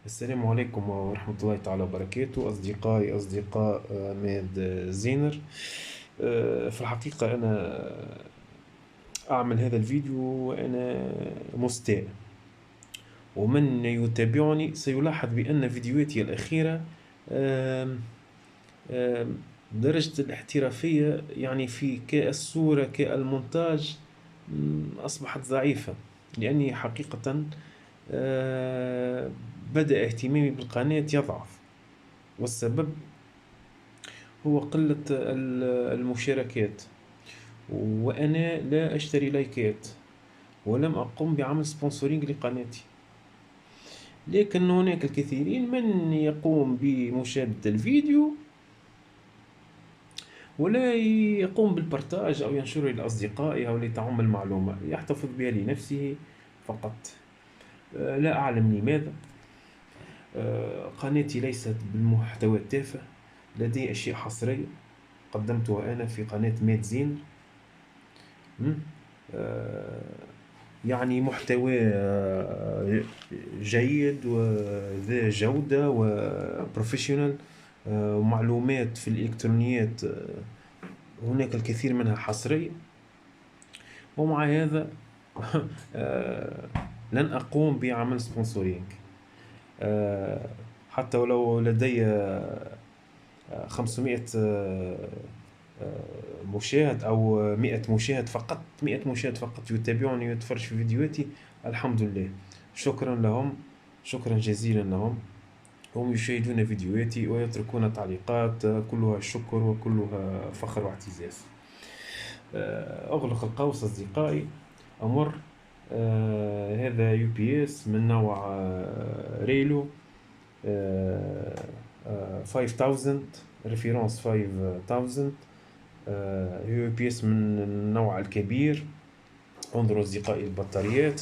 السلام عليكم ورحمة الله تعالى وبركاته، أصدقائي أصدقاء ماد زينر. في الحقيقة أنا أعمل هذا الفيديو وأنا مستاء، ومن يتابعني سيلاحظ بأن فيديوهاتي الأخيرة آم، آم، درجة الاحترافية يعني في كالصورة كالمونتاج أصبحت ضعيفة، لأني حقيقة بدأ اهتمامي بالقناة يضعف، والسبب هو قلة المشاركات، وأنا لا أشتري لايكات ولم أقم بعمل سبونسورينج لقناتي. لكن هناك الكثيرين من يقوم بمشاهدة الفيديو ولا يقوم بالبرتاج أو ينشره لأصدقائه أو لتعم المعلومة، يحتفظ بها لنفسه فقط. لا أعلم لماذا. قناتي ليست بالمحتوى التافه، لدي أشياء حصرية قدمتها أنا في قناة ماد زين. آه، يعني محتوى جيد وذا جودة وبروفيشنال، ومعلومات في الإلكترونيات هناك الكثير منها حصرية. ومع هذا آه، لن أقوم بعمل سبونسورينج، حتى ولو لدي 500 مشاهد أو 100 مشاهد فقط، 100 مشاهد فقط يتابعني ويتفرج في فيديوهاتي. الحمد لله، شكرا لهم، شكرا جزيلا لهم. هم يشاهدون فيديوهاتي ويتركون تعليقات كلها شكر وكلها فخر واعتزاز. أغلق القوس أصدقائي. أمر هذا يو بي اس من نوع ريلو 5000 ريفيرونس 5000. يو بي اس من النوع الكبير. انظروا أصدقائي البطاريات،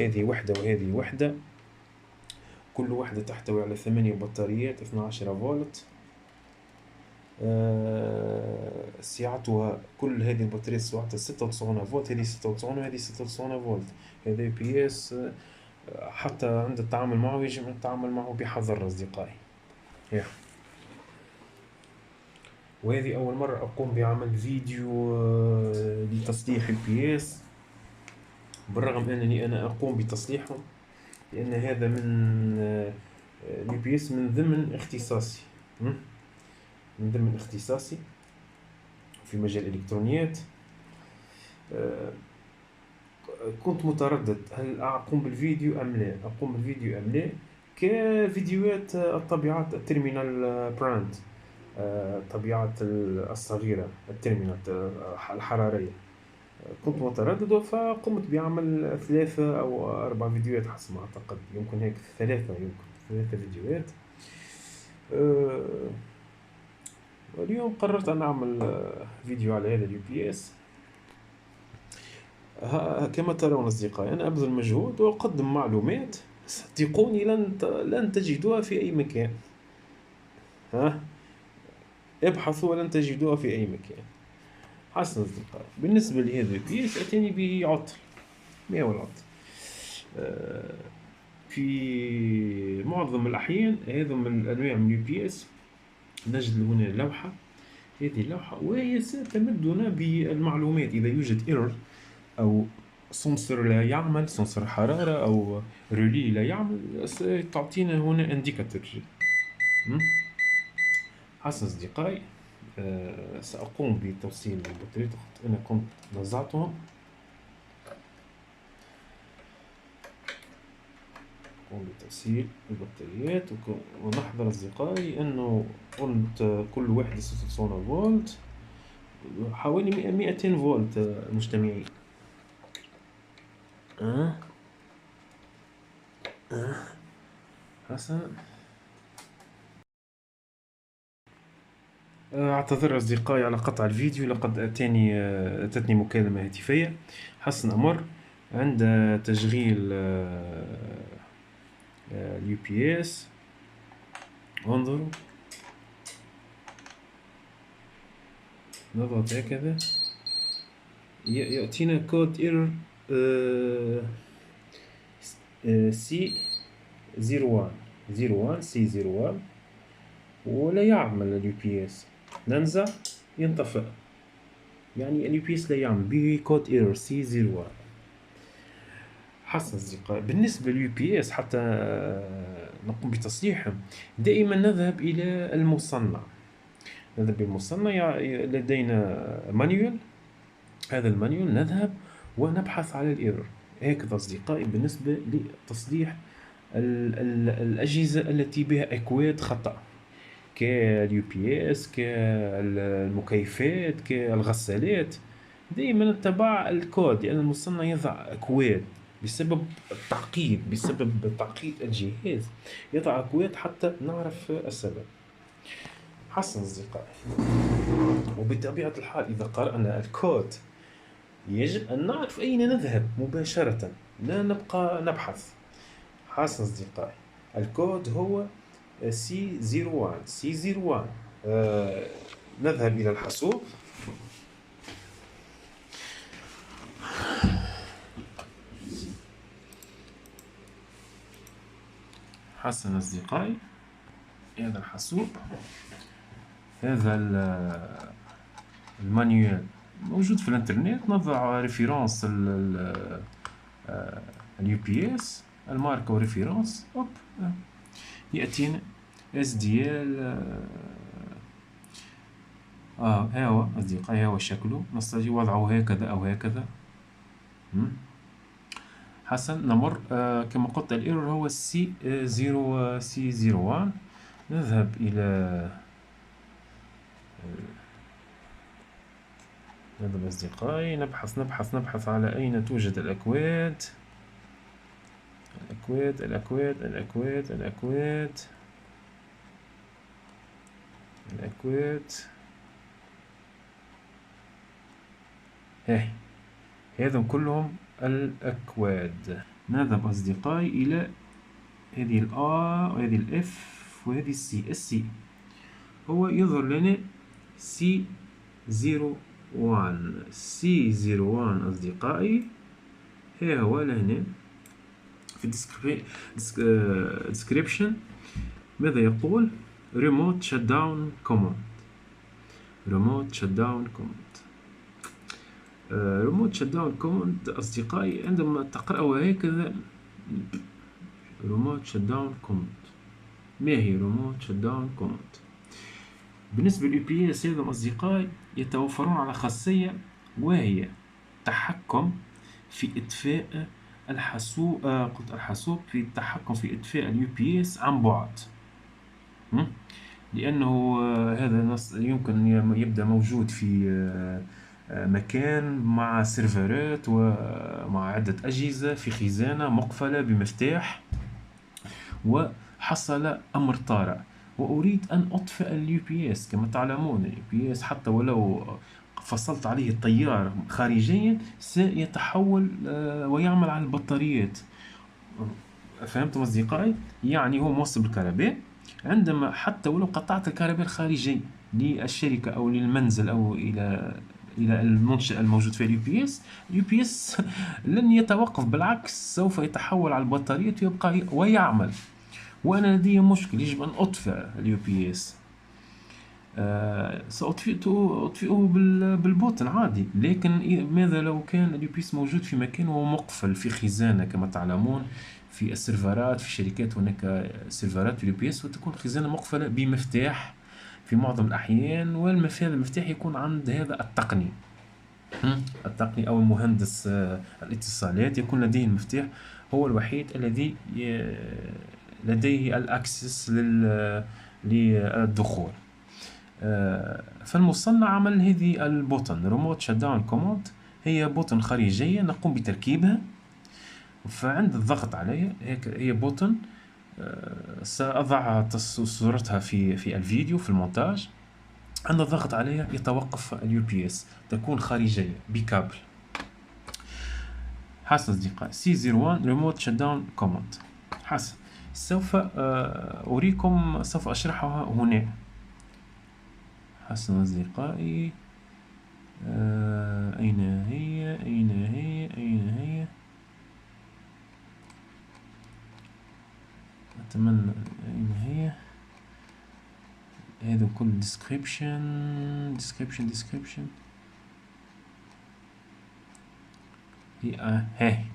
هذه وحدة وهذه وحدة، كل واحدة تحتوي على 8 بطاريات 12 فولت. سعتها كل هذه البطاريات سعتها 96 فولت، هذه 96 وهذه 96 فولت. هذا يو بي اس حتى عند التعامل معه يجب أن نتعامل معه بحذر أصدقائي. وهذه أول مرة أقوم بعمل فيديو لتصليح البي اس، بالرغم أنني أنا أقوم بتصليحهم، لأن هذا من البي اس من ضمن اختصاصي، من ضمن اختصاصي في مجال الإلكترونيات. كنت متردد هل أقوم بالفيديو أم لا، أقوم بالفيديو أم لا، كفيديوهات الطبيعات التيرمينال براند، الطبيعات الصغيرة، التيرمينال الحرارية. كنت متردد فقمت بعمل 3 أو 4 فيديوهات حسب ما أعتقد، يمكن هيك 3، يمكن 3 فيديوهات. واليوم قررت أن أعمل فيديو على هذا اليو بي اس. كما ترون أصدقائي أنا أبذل مجهود وأقدم معلومات، صدقوني لن تجدوها في أي مكان. ها، ابحثوا ولن تجدوها في أي مكان. حسنا أصدقائي، بالنسبة لهذا اليو بي اس أتاني بعطل. ما هو العطل؟ في معظم الأحيان هذا من أنواع من اليو بي اس نجد هنا لوحة، هذه اللوحة وهي ستمدنا بالمعلومات إذا يوجد ايرور أو سنسور لا يعمل، سنسور حرارة أو ريلي لا يعمل، ستعطينا هنا انديكاتور. حسنا أصدقائي، سأقوم بتوصيل البطاريات. أنا كنت نزعتهم، أقوم بتوصيل البطاريات ونحذر أصدقائي أنه قلت كل واحدة 96 فولت، حوالي 200 فولت مجتمعين. حسنا، أعتذر أصدقائي على قطع الفيديو، لقد أتتني مكالمة هاتفية. حسن أمر عند تشغيل اليو بي اس. انظروا، نضغط هكذا يأتينا كود ايرور سي 01 C01 ولا يعمل اليو بي اس. ننزع ينطفئ، يعني اليو بي اس لا يعمل به كود ايرور C01. حسنا أصدقائي، بالنسبة لليو بي اس حتى نقوم بتصليحهم دائما نذهب إلى المصنع. نذهب إلى المصنع، لدينا مانيوال. هذا المانيوال نذهب ونبحث على الايرور. هكذا أصدقائي بالنسبة لتصليح الأجهزة التي بها أكواد خطأ، كاليو بي اس، كالمكيفات، كالغسالات. دائما نتبع الكود، لأن المصنع يضع أكواد بسبب تعقيد الجهاز، يضع أكواد حتى نعرف السبب. حسنا أصدقائي، وبطبيعة الحال إذا قرأنا الكود يجب أن نعرف أين نذهب مباشرة، لا نبقى نبحث. حسنا أصدقائي، الكود هو C01. نذهب إلى الحاسوب. حسنا أصدقائي، هذا الحاسوب، هذا المانيوال موجود في الانترنت. نضع ريفيرونس اليو بي اس، الماركة وريفيرونس، يأتينا اس دي ال. ها هو أصدقائي، ها هو شكله. نستطيع وضعه هكذا أو هكذا. حسن، نمر. كما قلت الايرور هو C01. نذهب إلى هذا أصدقائي، نبحث على أين توجد الأكواد. الأكواد. هذم كلهم الأكواد. نذهب أصدقائي إلى هذه ال A وهذه ال F وهذه السي. هو يظهر لنا C01 أصدقائي. ها هو لهنا في description ماذا يقول؟ remote shutdown command. remote shutdown command أصدقائي، عندما تقرأه هكذا remote shutdown command. ما هي remote shutdown command؟ بالنسبة لل UPS هذا أصدقائي يتوفرون على خاصية، وهي تحكم في إطفاء الحاسوب. قلت الحاسوب، في التحكم في إطفاء ال UPS عن بعد. لأنه هذا يمكن يبدأ موجود في مكان مع سيرفرات ومع عدة أجهزة في خزانة مقفلة بمفتاح، وحصل أمر طارئ وأريد أن أطفئ اليو بي اس. كما تعلمون اليو بي اس حتى ولو فصلت عليه التيار خارجيا سيتحول ويعمل على البطاريات. فهمتم أصدقائي؟ يعني هو موصل بالكهرباء، عندما حتى ولو قطعت الكهرباء الخارجي للشركة أو للمنزل أو إلى المنشأ الموجود فيه اليو بي اس لن يتوقف، بالعكس سوف يتحول على البطارية ويبقى ويعمل. وأنا لدي مشكل، يجب أن أطفئ اليو بي اس. سأطفئه بالبوتن عادي، لكن ماذا لو كان اليو بي اس موجود في مكان وهو مقفل في خزانة؟ كما تعلمون في السيرفرات في الشركات هناك سيرفرات اليو بي اس وتكون خزانة مقفلة بمفتاح في معظم الأحيان، هذا المفتاح يكون عند هذا التقني أو المهندس الاتصالات، يكون لديه المفتاح، هو الوحيد الذي لديه الأكسس للدخول. فالمصنع عمل هذه البوتن ريموت شت داون كوماند، هي بوتن خارجية نقوم بتركيبها. فعند الضغط عليها، هي بوتن سأضع صورتها في الفيديو في المونتاج. عند الضغط عليها يتوقف اليو بي اس، تكون خارجية بكابل. حسن أصدقائي، C01 Remote Shutdown Command. حسن، سوف أريكم، سوف أشرحها هنا. حسن أصدقائي، أين هي؟ أتمنى أين هي هذا كل description.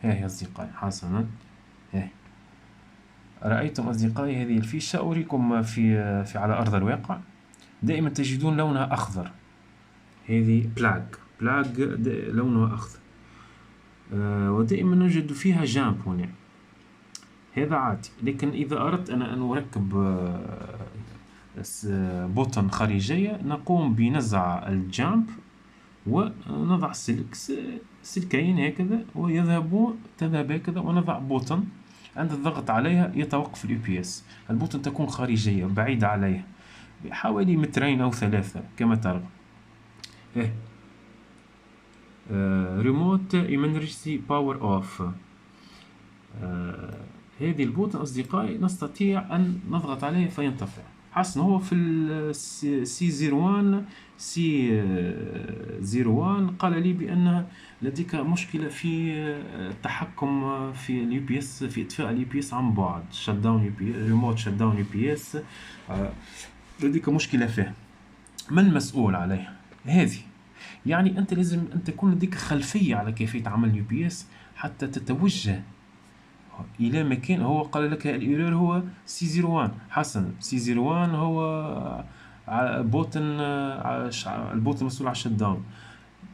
هي أصدقائي حسنا. رأيتم أصدقائي هذه الفيشة، أريكم في على أرض الواقع. دائما تجدون لونها أخضر، هذه بلاج لونها أخضر، ودائما نجد فيها جامب هنا، هذا عادي. لكن إذا أردت أنا أن أركب بوتن خارجية، نقوم بنزع الجامب ونضع سلكين هكذا تذهب هكذا، ونضع بوتن. عند الضغط عليها يتوقف اليو بي اس. البوتن تكون خارجية بعيدة عليها بحوالي 2 أو 3 كما ترى. ريموت emergency باور اوف. هذه البوتن أصدقائي نستطيع أن نضغط عليه فينطفئ. حسنا هو في C01 قال لي بأن لديك مشكلة في التحكم في اليو بي اس، في إطفاء اليو بي اس عن بعد، ريموت شت داون يو بي اس، لديك مشكلة فيه. من المسؤول عليه؟ هذه يعني أنت لازم أن تكون لديك خلفية على كيفية عمل اليو بي اس حتى تتوجه إلى مكان. هو قال لك الإيرور هو C01. حسن، C01 هو بوتن البوتن المسؤول على الشت داون.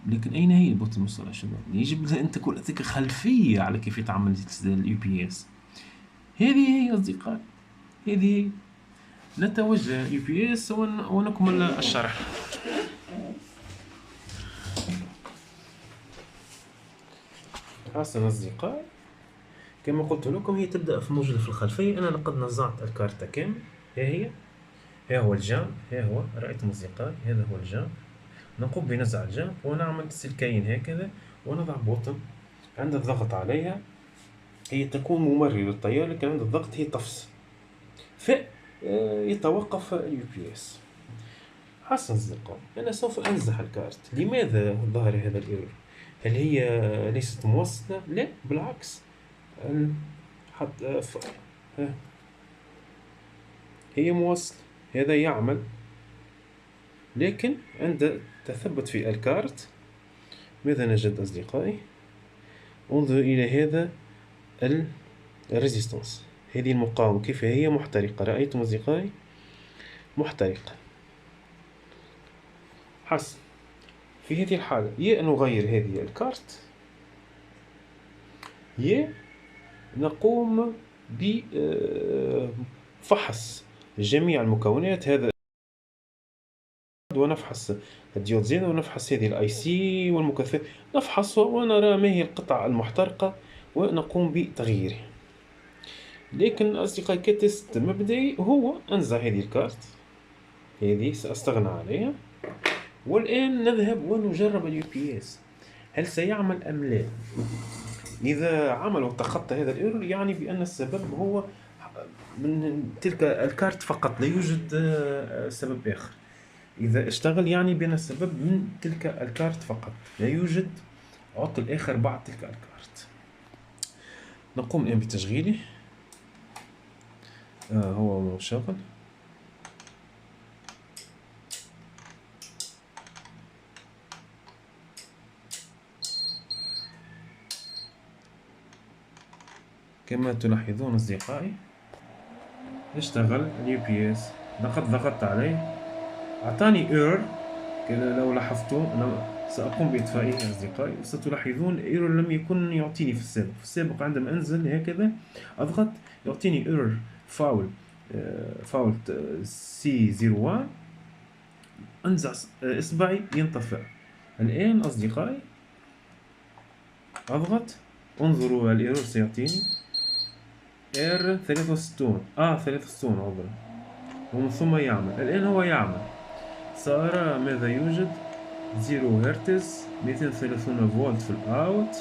لكن أين هي البوتن المسؤول على الشت داون؟ يجب أن تكون لديك خلفية على كيفية عمل اليو بي اس. هذه هي أصدقائي، هذه. نتوجه يو بي اس ونكمل الشرح. حسنا أصدقائي، كما قلت لكم هي تبدأ في موجودة في الخلفية. أنا لقد نزعت الكارتة كامل. ها هو الجامب، هو رأيتم أصدقائي، هذا هو الجامب. نقوم بنزع الجامب ونعمل سلكين هكذا ونضع بوتن. عند الضغط عليها هي تكون ممررة للتيار، لكن عند الضغط هي تفصل يتوقف اليو بي اس. حسنا أصدقائي، أنا سوف أنزح الكارت. لماذا ظهر هذا الإيرور؟ هل هي ليست موصلة؟ لا، بالعكس، هي موصل، هذا يعمل. لكن عند تثبت في الكارت ماذا نجد أصدقائي؟ انظر إلى هذا الريزيستانس، هذه المقاومة كيف هي محترقة. رأيتم أصدقائي؟ محترقة. حسن، في هذه الحالة يا نغير هذه الكارت، يا نقوم بفحص جميع المكونات هذا، ونفحص الديود زينة، ونفحص هذه الاي سي والمكثفات، نفحصها ونرى ما هي القطع المحترقة ونقوم بتغييره. لكن أصدقائي كتست مبدئي هو أنزع هذه الكارت، هذه سأستغنى عليها. والآن نذهب ونجرب اليو بي اس، هل سيعمل أم لا؟ إذا عمل وتخطى هذا الإيرور يعني بأن السبب هو من تلك الكارت فقط، لا يوجد سبب آخر. إذا اشتغل يعني بأن السبب من تلك الكارت فقط، لا يوجد عطل آخر بعد تلك الكارت. نقوم الآن بتشغيله. هو مشغل. كما تلاحظون أصدقائي اشتغل اليو بي اس. لقد ضغطت عليه أعطاني ايرور، لو لاحظتم أنا سأقوم بإطفائه أصدقائي. ستلاحظون ايرور لم يكن يعطيني في السابق. عندما أنزل هكذا أضغط يعطيني ايرور فاول C01، أنزع إصبعي ينطفئ. الآن أصدقائي أضغط، انظروا الايرور سيعطيني R63 عذرا، ومن ثم يعمل. الآن هو يعمل. سأرى ماذا يوجد. 0 هرتز، 230 فولت في الأوت،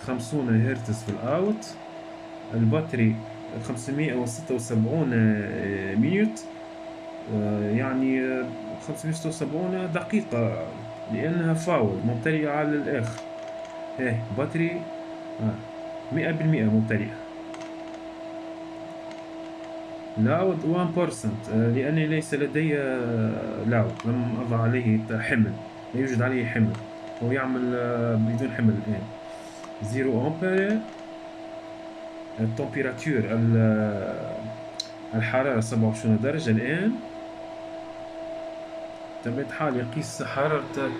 50 هرتز في الأوت. البطاري 576 مينوت، يعني 576 دقيقة، لأنها فاول ممتلئة على الآخر. بطاري 100% ممتلئة. لاود 1%، لأني ليس لدي لاود، لم أضع عليه حمل، لا يوجد عليه حمل، هو يعمل بدون حمل الآن. 0 أمبير. التمبيراتور الحرارة 27 درجة الآن. بطبيعة الحال يقيس حرارة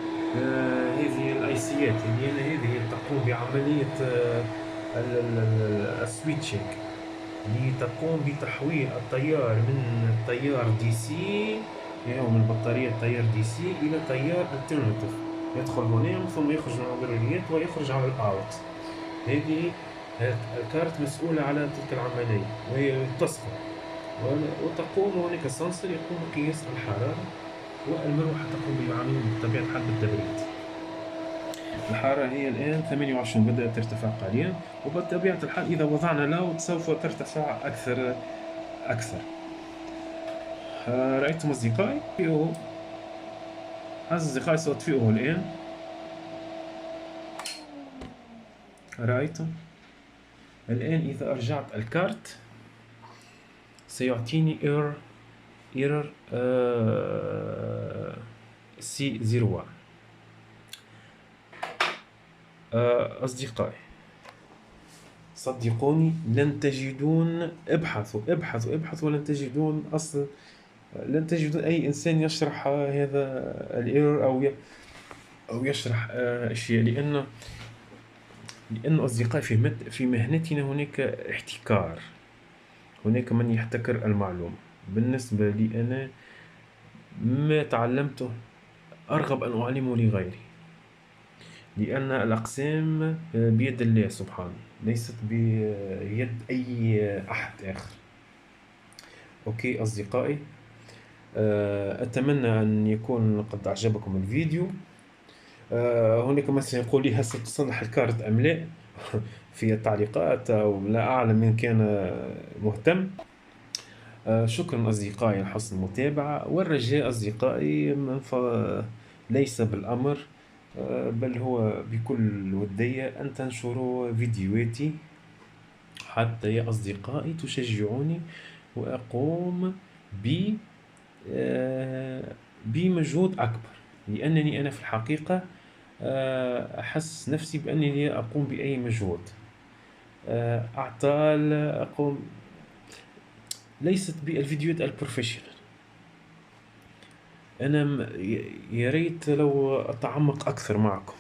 هذه الأيسيات، هذه تقوم بعملية السويتشينج، لتقوم بتحويل التيار من تيار دي سي، من بطارية تيار دي سي إلى تيار الترناتيف، يدخل هنا ثم يخرج من عبر الريليات ويخرج على الأوت. هذه الكارت مسؤولة على تلك العملية، وهي تصفر وتقوم هناك سنسور يقوم بقياس الحرارة، والمروحة تقوم بعملية بطبيعة الحال بالتبريد. الحرارة هي الآن 28، بدأت ترتفع قليلا، وبطبيعة الحال إذا وضعنا لاود سوف ترتفع أكثر. رأيتم أصدقائي؟ أصدقائي سأطفئه الآن. رأيتم؟ الآن إذا أرجعت الكارت سيعطيني ايرور C01. أصدقائي صدقوني لن تجدون، ابحثوا ولن تجدون لن تجدون أي إنسان يشرح هذا الايرور أو يشرح أشياء، لأن أصدقائي في مهنتنا هناك احتكار، هناك من يحتكر المعلومة. بالنسبة لي أنا ما تعلمته أرغب أن أعلمه لغيري، لأن الأقسام بيد الله سبحانه، ليست بيد أي أحد آخر. أوكي أصدقائي، أتمنى أن يكون قد أعجبكم الفيديو. هناك من سيقول لي هل ستصلح الكارت أم لا في التعليقات، أو لا أعلم من كان مهتم. شكرا أصدقائي على حسن المتابعة، والرجاء أصدقائي ليس بالأمر بل هو بكل ودية أن تنشروا فيديوهاتي حتى يا أصدقائي تشجعوني وأقوم بمجهود أكبر، لأنني أنا في الحقيقة أحس نفسي بأنني لا أقوم بأي مجهود. أعطال أقوم ليست بالفيديوهات البروفيشنال. أنا يا ريت لو أتعمق أكثر معكم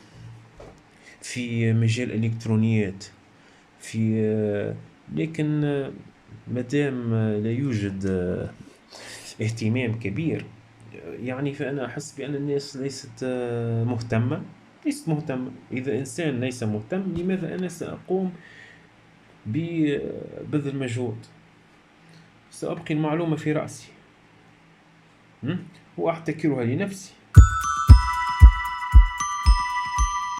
في مجال الإلكترونيات، لكن مادام لا يوجد اهتمام كبير، يعني فأنا أحس بأن الناس ليست مهتمة. إذا إنسان ليس مهتم، لماذا أنا سأقوم ببذل مجهود؟ سأبقي المعلومة في رأسي وأحتكرها لنفسي.